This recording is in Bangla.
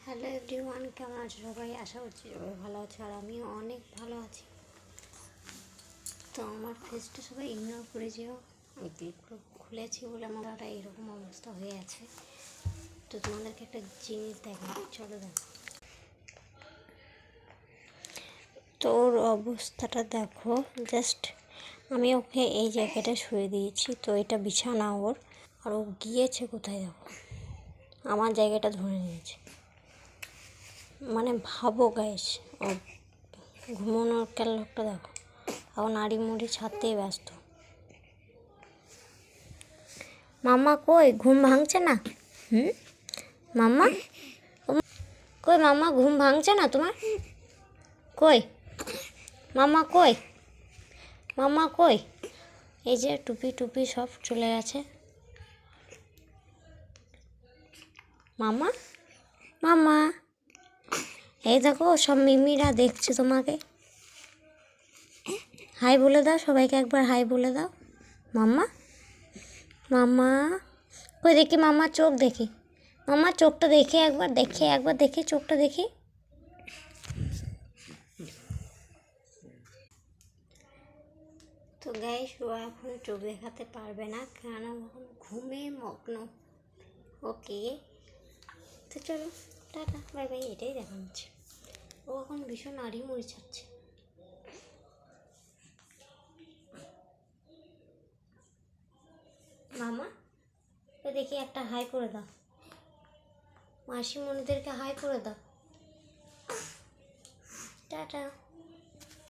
হ্যালো এভরিওয়ান, কেমন আছো সবাই? আশা করছি সবাই ভালো আছে, আর আমিও অনেক ভালো আছি। তো আমার ফেসটা সবাই ইগনোর করে যেও, আমি ক্লিপগুলো খুলেছি বলে আমার গাটা এরকম অবস্থা হয়ে আছে। তো তোমাদেরকে একটা জিনিস দেখাই, চলো দেখো। তো ওর অবস্থাটা দেখো, জাস্ট আমি ওকে এই জায়গাটা শুয়ে দিয়েছি, তো এটা বিছানা ওর, আর ও গিয়েছে কোথায় দেখো, আমার জায়গাটা ধরে নিয়েছে। মানে ভাবো গাইস, ও ঘুমানোর লোকটা দেখো, এখন নাড়ি মুড়ি ছাড়তেই ব্যস্ত। মাম্মা কই, ঘুম ভাঙছে না? মাম্মা কই, মাম্মা ঘুম ভাঙছে না তোমার? কই মাম্মা, কই মাম্মা, কই? এই যে টুপি টুপি সব চলে গেছে। মাম্মা, মাম্মা, এই দেখো সব মিমিরা দেখছে তোমাকে। হাই বলে দাও সবাইকে, একবার হাই বলে দাও। মাম্মা, মাম্মা কই দেখি, মাম্মার চোখ দেখি, মাম্মার চোখটা দেখে একবার, দেখি চোখটা দেখি। তো গাইস, ও এখন চোখ দেখাতে পারবে না, কেন এখন ঘুমে মগ্ন। ওকে, তো চলো টাটা বাই বাই, এটাই দেখাচ্ছে। ও এখন ভীষণ নাড়ি মুড়ি ছাড়ছে। মামা তো দেখি একটা হাই করে দাও, মাসিমণিদেরকে হাই করে দাও। টাটা।